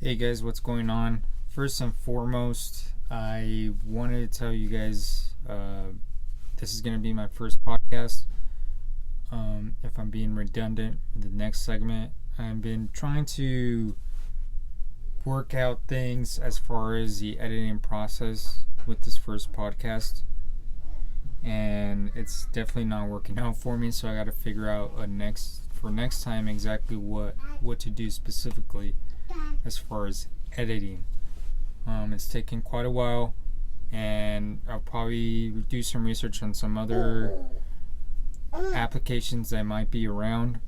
Hey guys, what's going on? First and foremost, I wanted to tell you guys this is going to be my first podcast. If I'm being redundant in the next segment, I've been trying to work out things as far as the editing process with this first podcast, and it's definitely not working out for me. So I got to figure out next time exactly what to do specifically as far as editing. It's taken quite a while, and I'll probably do some research on some other applications that might be around,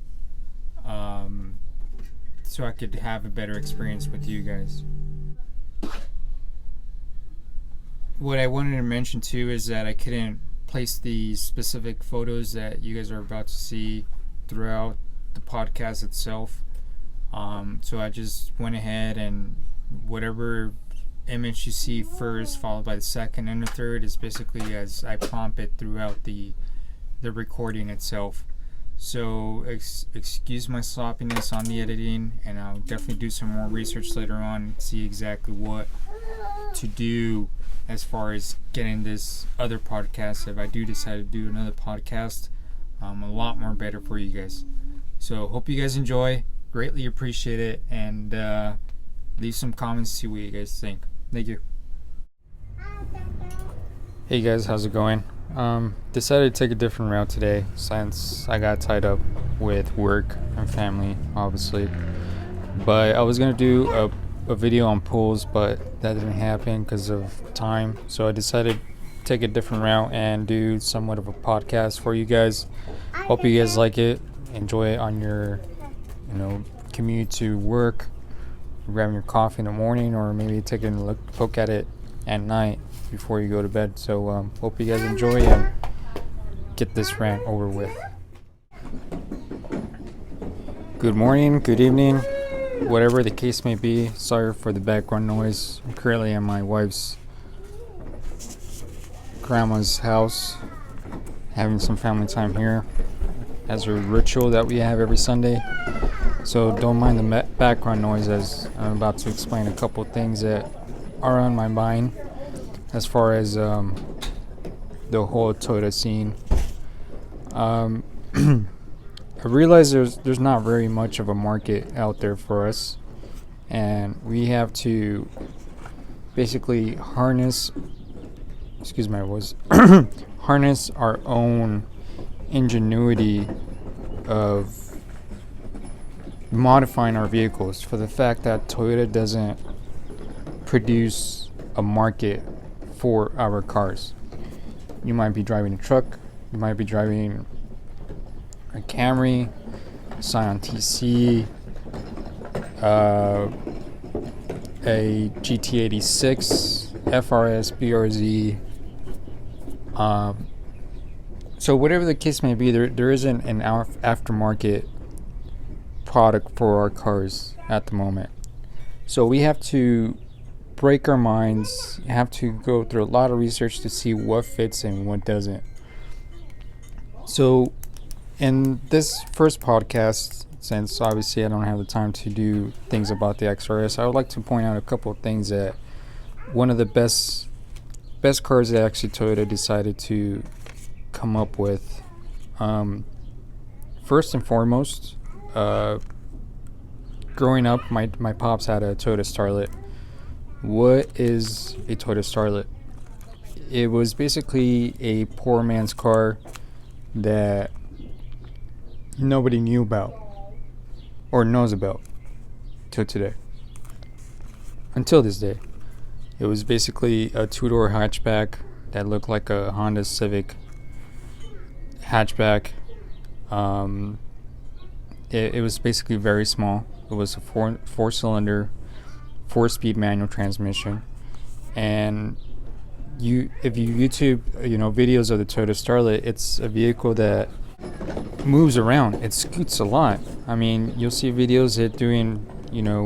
so I could have a better experience with you guys. What I wanted to mention too is that I couldn't place the specific photos that you guys are about to see throughout the podcast itself. So I just went ahead and whatever image you see first, followed by the second and the third, is basically as I prompt it throughout the recording itself. So excuse my sloppiness on the editing, and I'll definitely do some more research later on, see exactly what to do as far as getting this other podcast, if I do decide to do another podcast, a lot more better for you guys. So hope you guys enjoy. Greatly appreciate it, and leave some comments to see what you guys think. Thank you. Hey guys, how's it going? Decided to take a different route today since I got tied up with work and family, obviously. But I was gonna do a video on pools, but that didn't happen because of time. So I decided to take a different route and do somewhat of a podcast for you guys. Hope you guys like it. Enjoy it on your commute to work, grabbing your coffee in the morning, or maybe taking a look at it at night before you go to bed. So hope you guys enjoy and get this rant over with. Good morning, good evening, whatever the case may be. Sorry for the background noise. I'm currently at my wife's grandma's house, having some family time here as a ritual that we have every Sunday. So don't mind the background noise, as I'm about to explain a couple of things that are on my mind as far as the whole Toyota scene. I realize there's not very much of a market out there for us, and we have to basically harness harness our own ingenuity of modifying our vehicles, for the fact that Toyota doesn't produce a market for our cars. You might be driving a truck, you might be driving a Camry, Scion TC, a GT86, FRS, BRZ. So whatever the case may be, there isn't an aftermarket product for our cars at the moment. So we have to break our minds, have to go through a lot of research to see what fits and what doesn't. So in this first podcast, since obviously I don't have the time to do things about the XRS, I would like to point out a couple of things that one of the best cars that actually Toyota decided to come up with. First and foremost, growing up, my pops had a Toyota Starlet. What is a Toyota Starlet? It was basically a poor man's car that nobody knew about or knows about till today. Until this day. It was basically a two-door hatchback that looked like a Honda Civic hatchback. It was basically very small. It was a four-cylinder, 4-speed manual transmission, and if you YouTube videos of the Toyota Starlet, it's a vehicle that moves around. It scoots a lot. I mean, you'll see videos it doing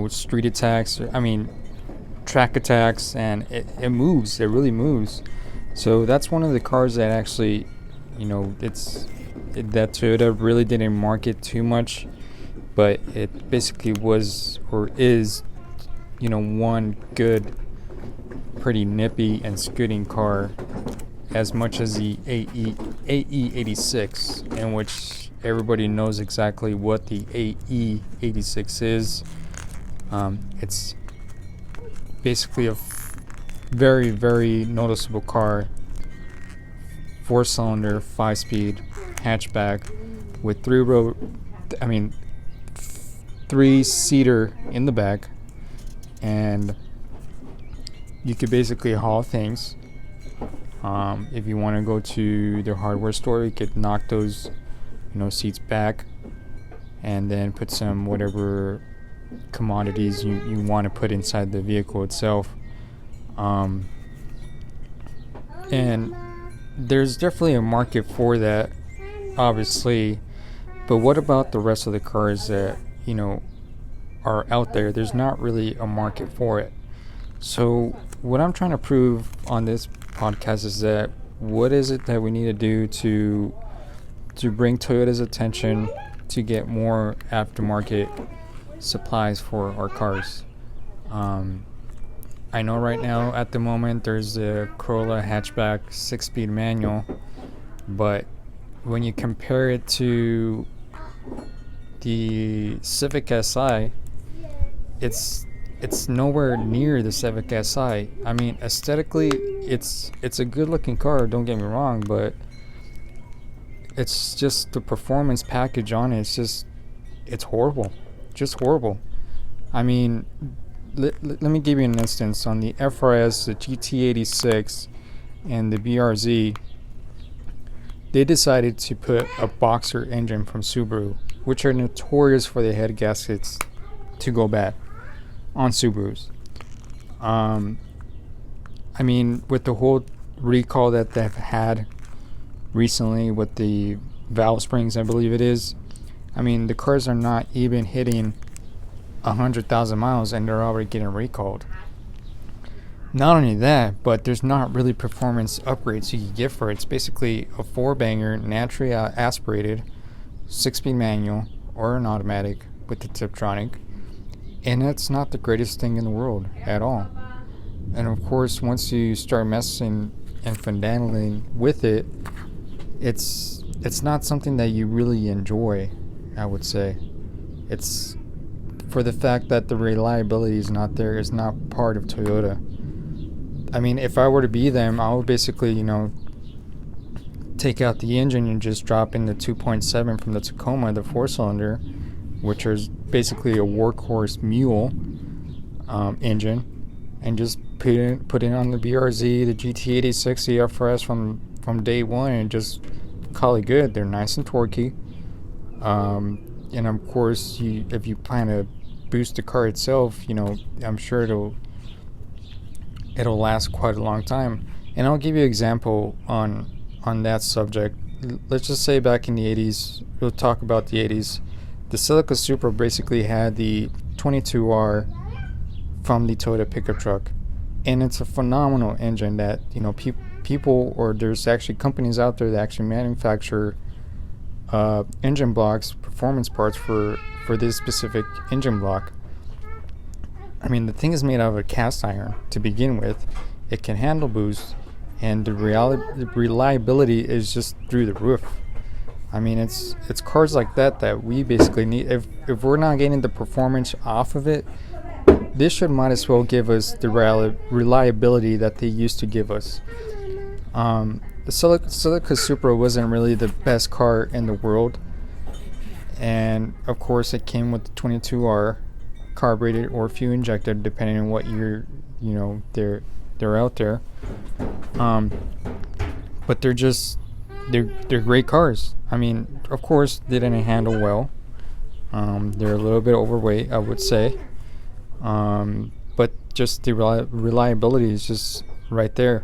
street attacks, track attacks, and it moves. It really moves. So that's one of the cars that actually that Toyota really didn't market too much, but it basically was or is one good, pretty nippy and scooting car as much as the AE86, in which everybody knows exactly what the AE86 is. It's basically a very, very noticeable car, 4-cylinder, 5-speed hatchback with 3-seater in the back, and you could basically haul things. If you want to go to their hardware store, you could knock those, seats back, and then put some whatever commodities you want to put inside the vehicle itself. And there's definitely a market for that, obviously. But what about the rest of the cars that, are out there? There's not really a market for it. So what I'm trying to prove on this podcast is that what is it that we need to do to bring Toyota's attention to get more aftermarket supplies for our cars. I know right now at the moment there's a Corolla hatchback 6-speed manual, but when you compare it to the Civic Si, it's nowhere near the Civic Si. I mean, aesthetically, it's a good-looking car. Don't get me wrong, but it's just the performance package on it. It's horrible, just horrible. I mean, let me give you an instance on the FRS, the GT86, and the BRZ. They decided to put a boxer engine from Subaru, which are notorious for the head gaskets to go bad on Subarus. I mean, with the whole recall that they've had recently with the valve springs, I believe it is. I mean, the cars are not even hitting 100,000 miles and they're already getting recalled. Not only that, but there's not really performance upgrades you can get for it. It's basically a 4-banger, naturally aspirated, 6-speed manual or an automatic with the Tiptronic. And that's not the greatest thing in the world at all. And of course, once you start messing and finagling with it, it's not something that you really enjoy, I would say. It's for the fact that the reliability is not there. It's not part of Toyota. I mean, if I were to be them, I would basically, take out the engine and just drop in the 2.7 from the Tacoma, the 4-cylinder, which is basically a workhorse mule engine, and just put it on the BRZ, the GT86, the FRS from day one, and just call it good. They're nice and torquey. And of course, if you plan to boost the car itself, I'm sure it'll last quite a long time. And I'll give you an example on that subject. Let's just say back in the 80s, we'll talk about the 80s. The Celica Supra basically had the 22R from the Toyota pickup truck, and it's a phenomenal engine that people, or there's actually companies out there that actually manufacture engine blocks, performance parts for this specific engine block. I mean, the thing is made out of a cast iron to begin with. It can handle boost, and the reliability is just through the roof. I mean, it's cars like that we basically need. If we're not getting the performance off of it, this might as well give us the reliability that they used to give us. The Celica Supra wasn't really the best car in the world, and of course it came with the 22R carbureted or fuel injected, depending on what year they're out there. But they're great cars. I mean, of course they didn't handle well. They're a little bit overweight, I would say. But just the reliability is just right there.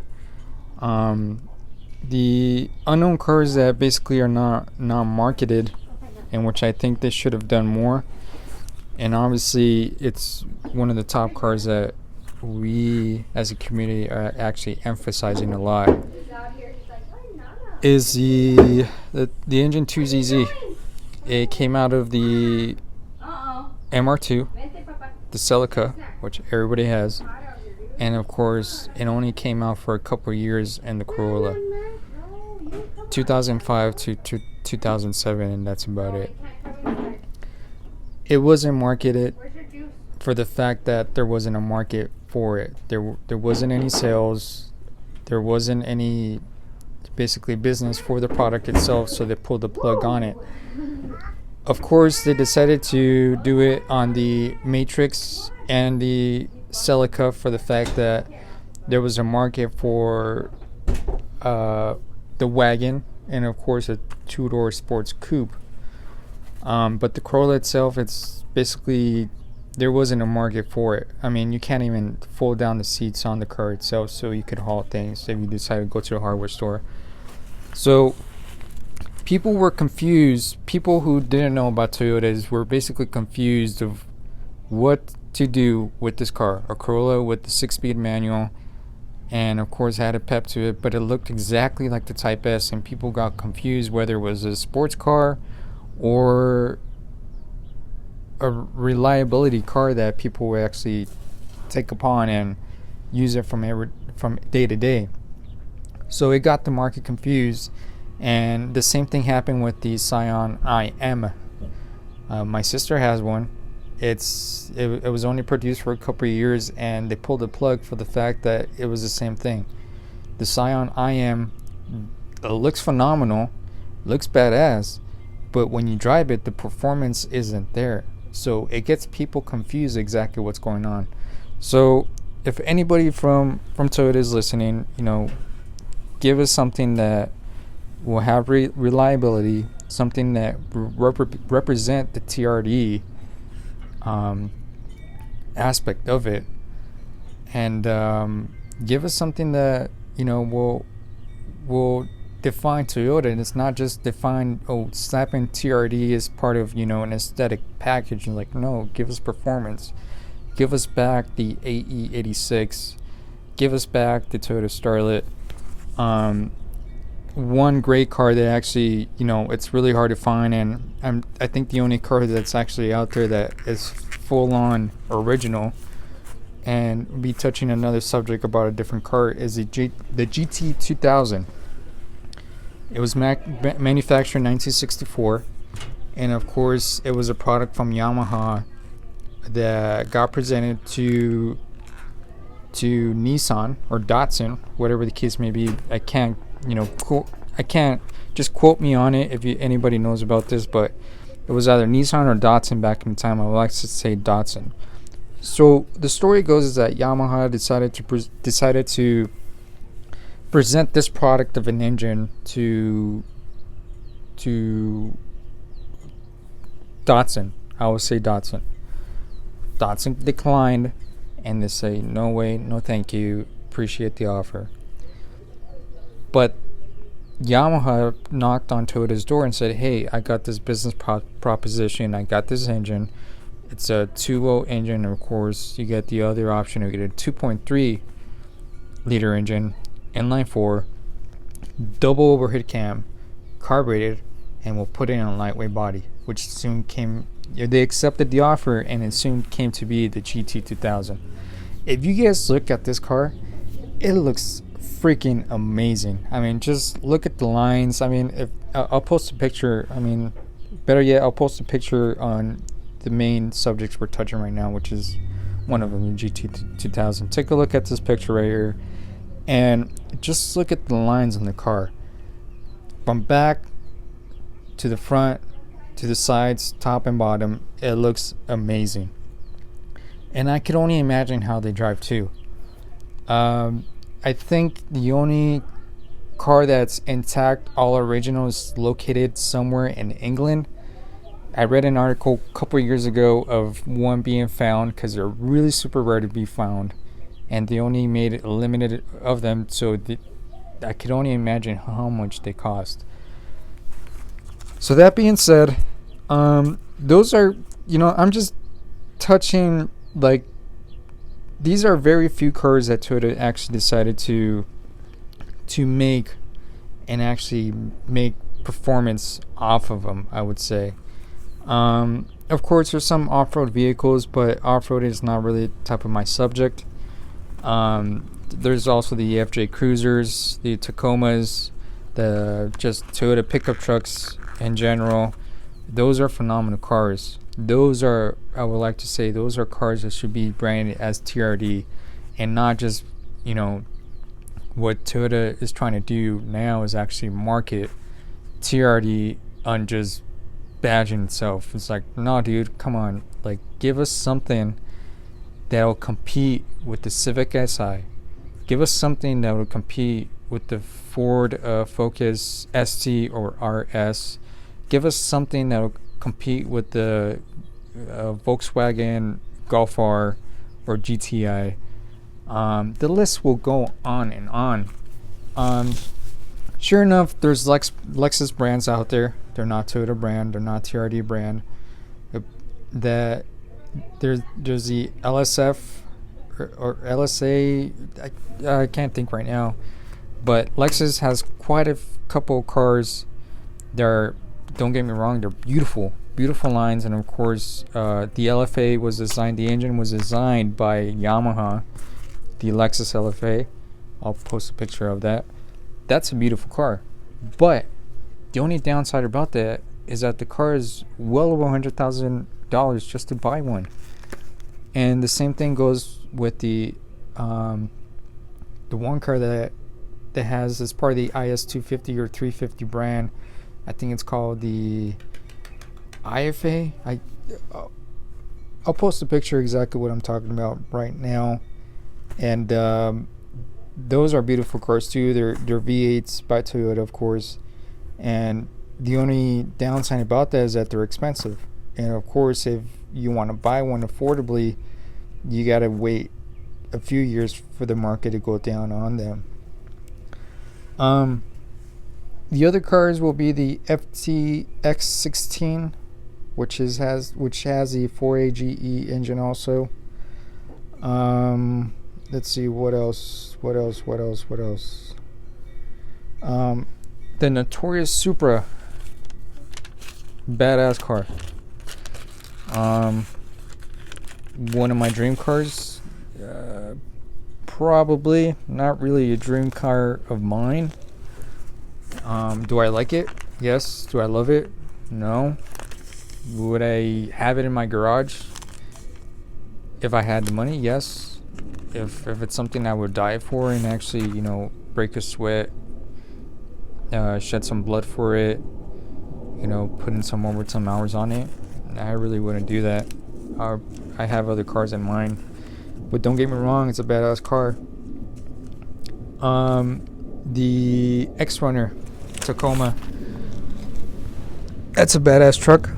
The unknown cars that basically are not marketed, and which I think they should have done more. And obviously, it's one of the top cars that we as a community are actually emphasizing a lot. Is the Engine 2ZZ. It came out of the MR2, the Celica, which everybody has, and of course it only came out for a couple of years in the Corolla, 2005 to 2007, and that's about it. It wasn't marketed for the fact that there wasn't a market for it. There wasn't any sales, there wasn't any basically business for the product itself, so they pulled the plug on it. Of course, they decided to do it on the Matrix and the Celica for the fact that there was a market for the wagon and of course a two-door sports coupe. But the Corolla itself, it's basically, there wasn't a market for it. I mean, you can't even fold down the seats on the car itself so you could haul things if you decide to go to a hardware store. So people were confused. People who didn't know about Toyotas were basically confused of what to do with this car. A Corolla with the 6-speed manual, and of course had a pep to it, but it looked exactly like the Type S, and people got confused whether it was a sports car or a reliability car that people would actually take upon and use it from day to day. So it got the market confused, and the same thing happened with the Scion IM. My sister has one. It was only produced for a couple of years, and they pulled the plug for the fact that it was the same thing. The Scion IM looks phenomenal, looks badass, but when you drive it, the performance isn't there. So it gets people confused exactly what's going on. So if anybody from Toyota is listening, give us something that will have reliability, something that represent the TRD aspect of it, and give us something that will define Toyota. And it's not just define, slapping TRD is part of an aesthetic package. And like, no, give us performance. Give us back the AE86. Give us back the Toyota Starlet. One great car that actually, it's really hard to find, and I think the only car that's actually out there that is full-on original, and we'll be touching another subject about a different car, is the GT 2000. It was manufactured in 1964, and of course it was a product from Yamaha that got presented to Nissan or Datsun, whatever the case may be. I can't just quote me on it if anybody knows about this, but it was either Nissan or Datsun back in time. I would like to say Datsun. So the story goes is that Yamaha decided to present this product of an engine to Datsun. I would say Datsun. Datsun declined, and they say, no way, no thank you, appreciate the offer. But Yamaha knocked on Toyota's door and said, hey, I got this business proposition, I got this engine. It's a 2.0 engine, and of course you get the other option of get a 2.3 liter engine, inline 4, double overhead cam, carbureted, and we'll put it in a lightweight body, which soon came. They accepted the offer, and it soon came to be the GT 2000. If you guys look at this car, it looks freaking amazing. I mean, just look at the lines. I mean, if I'll post a picture, better yet, I'll post a picture on the main subjects we're touching right now, which is one of them, the GT 2000. Take a look at this picture right here, and just look at the lines on the car, from back to the front to the sides, top and bottom. It looks amazing, and I could only imagine how they drive too. I think the only car that's intact, all original, is located somewhere in England. I read an article a couple years ago of one being found, because they're really super rare to be found, and they only made a limited of them, so I could only imagine how much they cost. So that being said, those are, I'm just touching, like, these are very few cars that Toyota actually decided to make and actually make performance off of them, I would say. Of course, there's some off-road vehicles, but off-road is not really the type of my subject. There's also the FJ Cruisers, the Tacomas, the just Toyota pickup trucks in general. Those are phenomenal cars. Those are, I would like to say, those are cars that should be branded as TRD, and not just, what Toyota is trying to do now is actually market TRD on just badging itself. It's like, no, dude, come on. Like, give us something that'll compete with the Civic Si. Give us something that will compete with the Ford Focus ST or RS. Give us something that will compete with the Volkswagen Golf R or GTI. The list will go on and on. Sure enough, there's Lexus brands out there. They're not Toyota brand. They're not TRD brand. That there's the LSF or LSA. I can't think right now, but Lexus has quite a couple cars. Don't get me wrong, they're beautiful lines, and of course, the LFA was designed. The engine was designed by Yamaha, the Lexus LFA. I'll post a picture of that. That's a beautiful car, but the only downside about that is that the car is well over $100,000 just to buy one. And the same thing goes with the one car that has as part of the IS 250 or 350 brand. I think it's called the IFA. I'll post a picture exactly what I'm talking about right now. And those are beautiful cars too. They're V8s by Toyota, of course. And the only downside about that is that they're expensive. And of course, if you want to buy one affordably, you got to wait a few years for the market to go down on them. The other cars will be the FTX16, which has the 4AGE engine also. Let's see what else. The notorious Supra, badass car. One of my dream cars. Probably not really a dream car of mine. Do I like it? Yes. Do I love it? No. Would I have it in my garage if I had the money? Yes. If it's something I would die for and actually, break a sweat, shed some blood for it, put in some overtime hours on it, I really wouldn't do that. I have other cars in mind, but don't get me wrong, it's a badass car. The X-Runner Tacoma, that's a badass truck.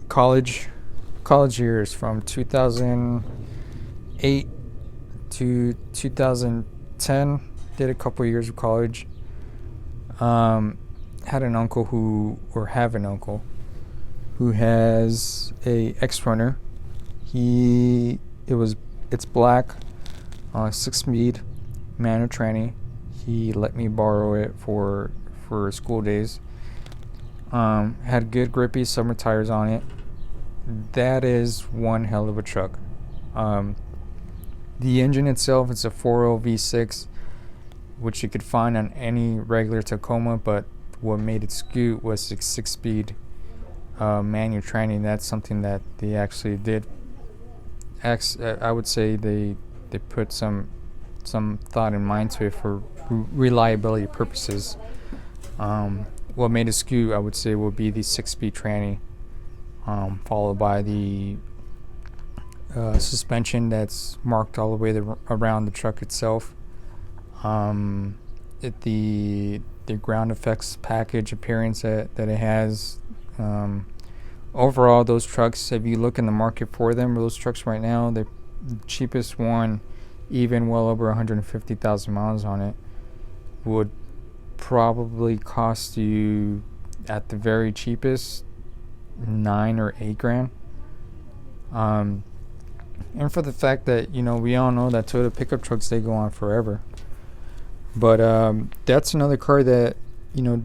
College years from 2008 to 2010, did a couple years of college. Have an uncle who has a X-Runner. It's black, 6-speed manual tranny. He let me borrow it for school days. Had good grippy summer tires on it. That is one hell of a truck. The engine itself is a 4.0 V6, which you could find on any regular Tacoma, but what made it scoot was 6-speed manual tranny. That's something that they actually did. I would say they put some thought and mind to it for reliability purposes. What made it scoot, I would say, would be the 6-speed tranny, followed by the suspension that's marked all the way around the truck itself. The ground effects package appearance that it has. Overall, those trucks, if you look in the market for them, those trucks right now, the cheapest one, even well over 150,000 miles on it, would probably cost you, at the very cheapest, $9 or $8 grand. And for the fact that, we all know that Toyota pickup trucks, they go on forever. But that's another car that,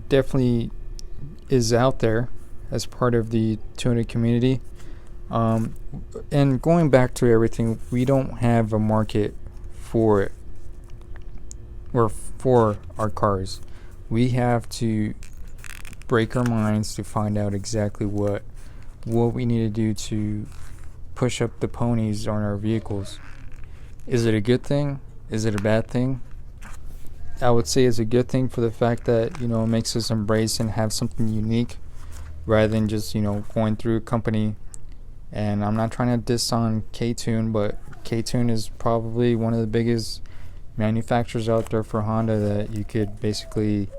definitely is out there. as part of the tuner community. And going back to everything, we don't have a market for it, or for our cars. We have to break our minds to find out exactly what we need to do to push up the ponies on our vehicles. Is it a good thing? Is it a bad thing? I would say it's a good thing for the fact that, it makes us embrace and have something unique rather than just, going through a company. And I'm not trying to diss on K-Tune, but K-Tune is probably one of the biggest manufacturers out there for Honda that you could basically,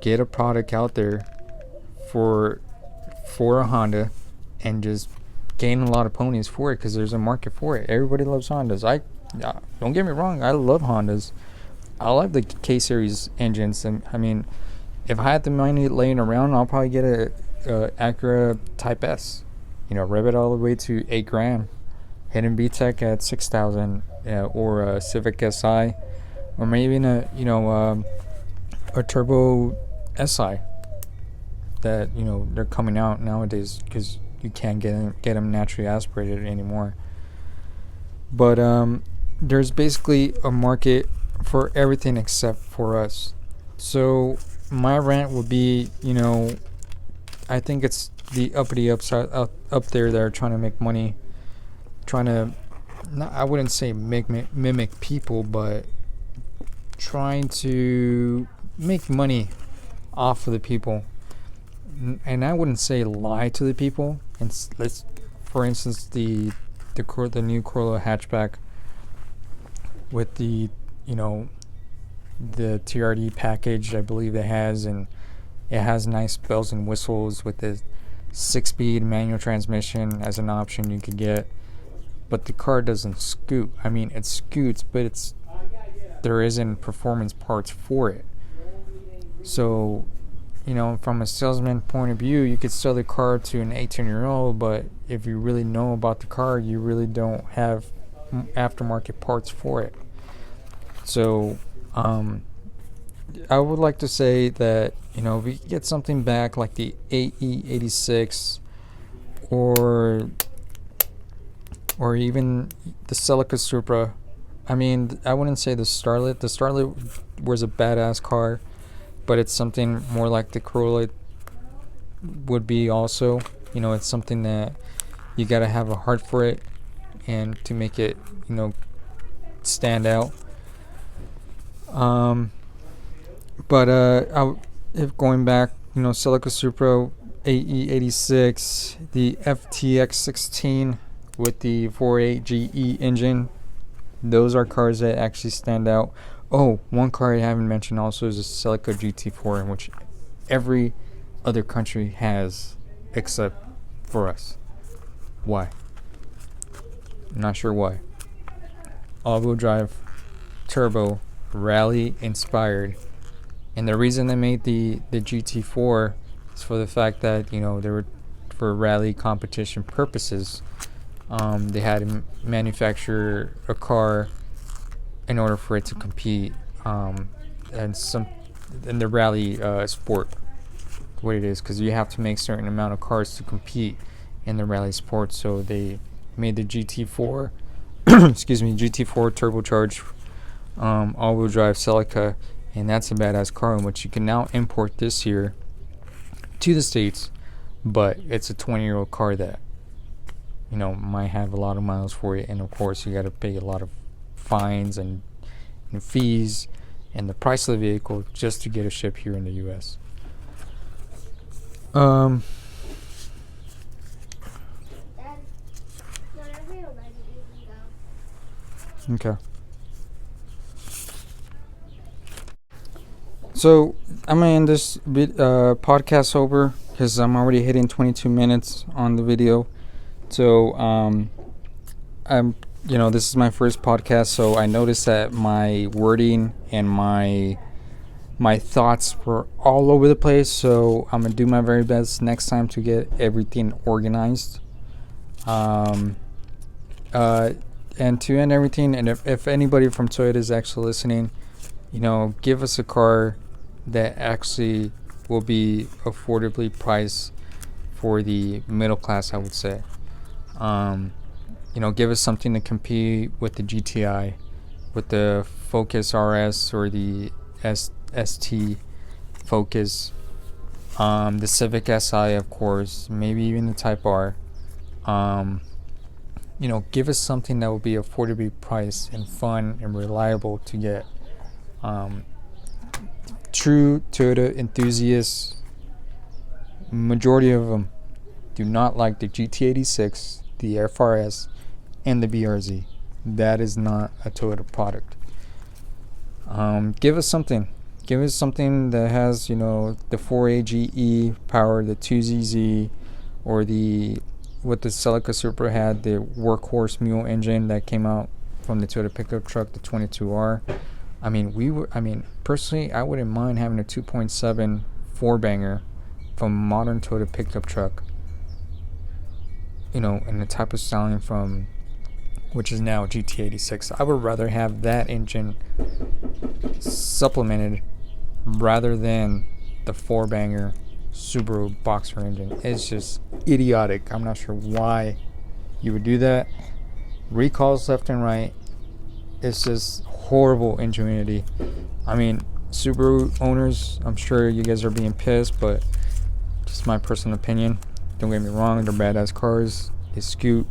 get a product out there for a Honda and just gain a lot of ponies for it, because there's a market for it. Everybody loves Hondas. Don't get me wrong, I love Hondas. I love the K-Series engines. And I mean, if I had the money laying around, I'll probably get a Acura Type S. Rev it all the way to $8,000. Hit in VTEC at $6,000, or a Civic Si, or maybe a Turbo Si that they're coming out nowadays, because you can't get them naturally aspirated anymore. But there's basically a market for everything except for us. So my rant would be, I think it's the uppity upside up there that are trying to make money, I wouldn't say mimic people, but trying to make money off of the people. And I wouldn't say lie to the people. And for instance, the new Corolla hatchback with the TRD package, I believe it has, and it has nice bells and whistles with the 6-speed manual transmission as an option you could get. But the car doesn't scoot. I mean, it scoots, but there isn't performance parts for it. So, from a salesman point of view, you could sell the car to an 18-year-old, but if you really know about the car, you really don't have aftermarket parts for it. So, I would like to say that, if we get something back like the AE86 or even the Celica Supra. I mean, I wouldn't say the Starlet. The Starlet was a badass car, but it's something more like the Corolla would be also. It's something that you gotta have a heart for it, and to make it, stand out. But if going back, Celica Supra, AE86, the FTX16 with the 4.8 GE engine, those are cars that actually stand out. Oh, one car I haven't mentioned also is a Celica GT4, in which every other country has except for us. Why? I'm not sure why. All-wheel drive, turbo, rally inspired. And the reason they made the GT4 is for the fact that, they were for rally competition purposes. They had to manufacture a car in order for it to compete, and in the rally sport, what it is, because you have to make certain amount of cars to compete in the rally sport. So they made the GT4, GT4 turbocharged all-wheel drive Celica, and that's a badass car in which you can now import this year to the States, but it's a 20-year-old car that might have a lot of miles for it, and of course you got to pay a lot of fines and fees and the price of the vehicle just to get it shipped here in the US. Okay. So I'm gonna end this podcast over because I'm already hitting 22 minutes on the video. So this is my first podcast, so I noticed that my wording and my thoughts were all over the place. So I'm gonna do my very best next time to get everything organized. And to end everything, and if anybody from Toyota is actually listening, give us a car that actually will be affordably priced for the middle class, I would say. Give us something to compete with the GTI, with the Focus RS or the ST Focus, the Civic Si, of course, maybe even the Type R. Give us something that will be affordably priced and fun and reliable to get. True Toyota enthusiasts, majority of them do not like the GT86, the FRS, and the BRZ. That is not a Toyota product. Give us something. Give us something that has, the 4AGE power, the 2ZZ, or what the Celica Supra had, the workhorse mule engine that came out from the Toyota pickup truck, the 22R. Personally, I wouldn't mind having a 2.7 four-banger from a modern Toyota pickup truck, and the type of styling from, which is now GT86. I would rather have that engine supplemented rather than the four-banger Subaru Boxer engine. It's just idiotic. I'm not sure why you would do that. Recalls left and right. It's just horrible ingenuity. Subaru owners, I'm sure you guys are being pissed, but just my personal opinion. Don't get me wrong, they're badass cars. They scoot,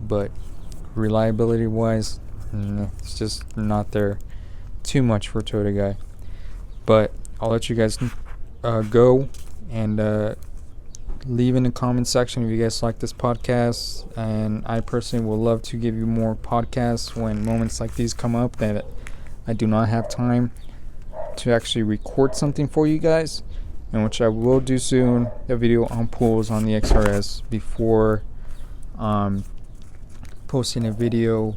but reliability wise, it's just not there. Too much for a Toyota guy. But I'll let you guys go and leave in the comment section if you guys like this podcast. And I personally will love to give you more podcasts when moments like these come up that I do not have time to actually record something for you guys, and which I will do soon, a video on pools on the XRS before posting a video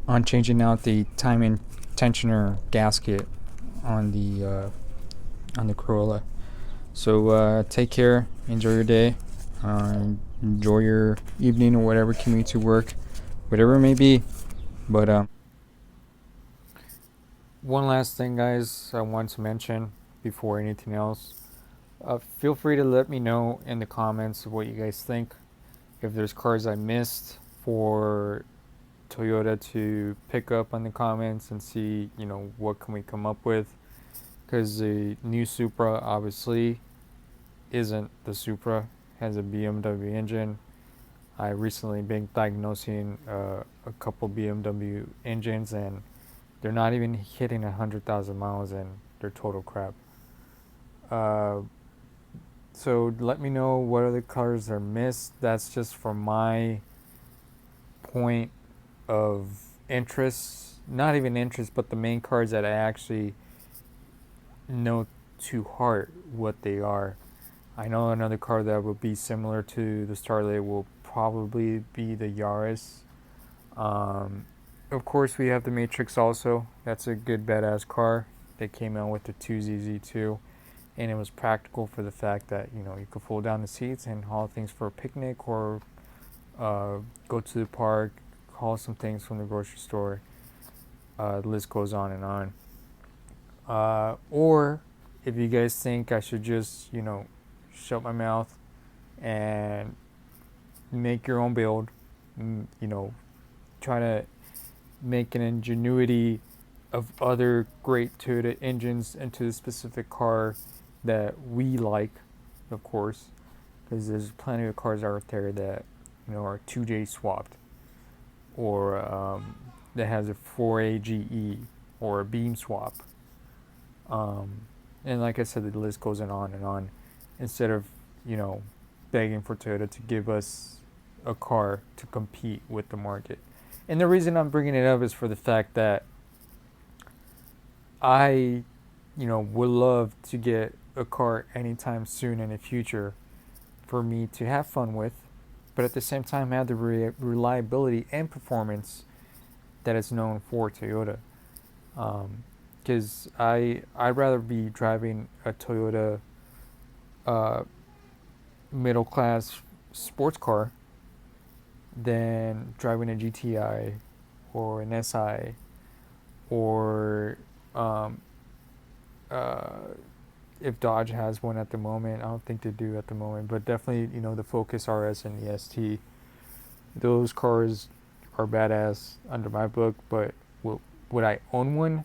on changing out the timing tensioner gasket on the Corolla. So take care, enjoy your day, enjoy your evening or whatever, commute to work, whatever it may be. But one last thing, guys, I want to mention before anything else. Feel free to let me know in the comments what you guys think. If there's cars I missed for Toyota to pick up on the comments and see, what can we come up with. Because the new Supra obviously isn't the Supra, has a BMW engine. I recently been diagnosing a couple BMW engines, and they're not even hitting 100,000 miles, and they're total crap. So let me know what other cars are missed. That's just from my point of interest. Not even interest, but the main cars that I actually know to heart what they are. I know another car that would be similar to the Starlet will probably be the Yaris. Of course, we have the Matrix also. That's a good badass car. They came out with the 2ZZ2, and it was practical for the fact that you could fold down the seats and haul things for a picnic, or go to the park, haul some things from the grocery store. The list goes on and on. Or if you guys think I should just shut my mouth and make your own build, try to make an ingenuity of other great Toyota engines into the specific car that we like, of course, because there's plenty of cars out there that are 2J swapped, or that has a 4AGE or a beam swap, and like I said, the list goes on and on. Instead of begging for Toyota to give us a car to compete with the market. And the reason I'm bringing it up is for the fact that I would love to get a car anytime soon in the future for me to have fun with, but at the same time have the reliability and performance that is known for Toyota. Because I'd rather be driving a Toyota middle class sports car than driving a GTI or an SI or Um, if Dodge has one at the moment, I don't think they do at the moment, but definitely, the Focus RS and the ST. Those cars are badass under my book, but would I own one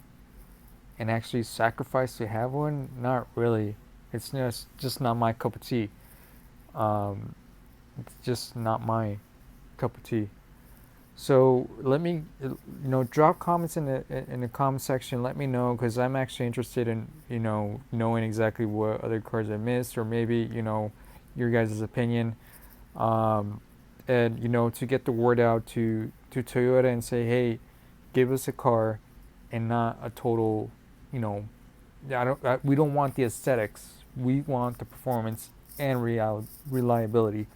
and actually sacrifice to have one? Not really. It's just not my cup of tea. Um, it's just not my cup of tea. So let me, drop comments in the comment section. Let me know because I'm actually interested in knowing exactly what other cars I missed, or maybe your guys' opinion. Um, and to get the word out to Toyota and say, hey, give us a car, and not a total, we don't want the aesthetics. We want the performance and reliability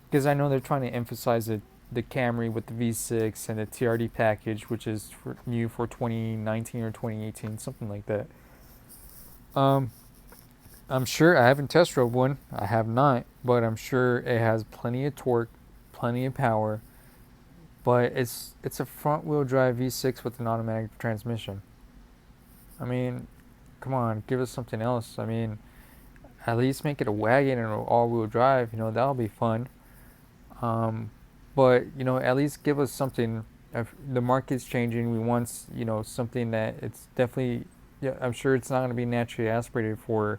because I know they're trying to emphasize the Camry with the V6 and the TRD package, which is new for 2019 or 2018, something like that. Um, I'm sure I haven't test drove one. I have not, but I'm sure it has plenty of torque, plenty of power. But it's a front wheel drive V6 with an automatic transmission. I mean, come on, give us something else. I mean, at least make it a wagon and an all-wheel drive. That'll be fun. Um, but at least give us something. If the market's changing, we want something that it's definitely. Yeah, I'm sure it's not going to be naturally aspirated for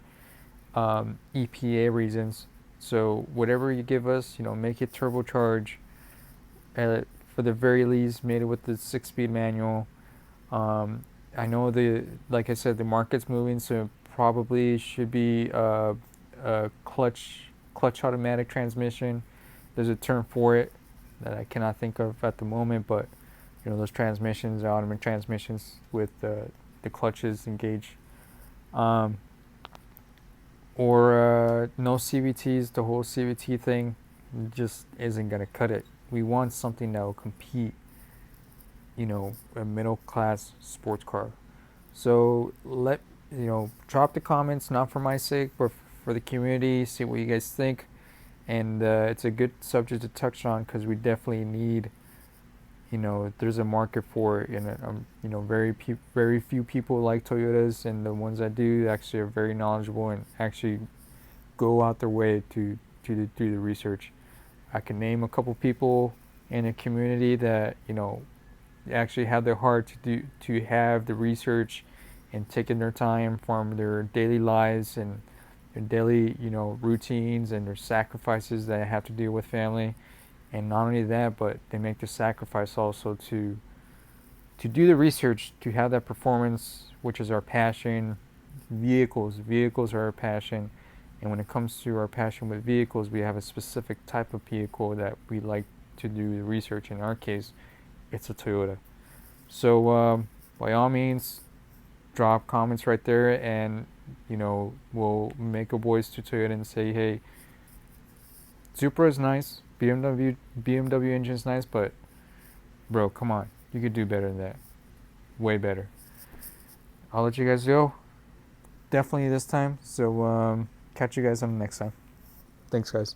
EPA reasons. So whatever you give us, make it turbocharge. For the very least, made it with the 6-speed manual. Um, I know like I said, the market's moving, so probably should be a clutch automatic transmission. There's a term for it that I cannot think of at the moment, but those transmissions, automatic transmissions with the clutches engaged. Um, or no CVTs. The whole CVT thing just isn't gonna cut it. We want something that will compete. A middle class sports car. So drop the comments, not for my sake, but for the community. See what you guys think, and it's a good subject to touch on because we definitely need. There's a market for it, and very few people like Toyotas, and the ones that do actually are very knowledgeable and actually go out their way to do the research. I can name a couple people in the community that actually have their heart to have the research and taking their time from their daily lives and their daily routines and their sacrifices that have to deal with family, and not only that, but they make the sacrifice also to do the research to have that performance, which is our passion. Vehicles are our passion, and when it comes to our passion with vehicles, we have a specific type of vehicle that we like to do the research. In our case, it's a Toyota. So by all means, drop comments right there, and we'll make a voice to Toyota and say, hey, Supra is nice, BMW engine is nice, but bro, come on, you could do better than that, way better. I'll let you guys go, definitely this time. So catch you guys on the next time. Thanks, guys.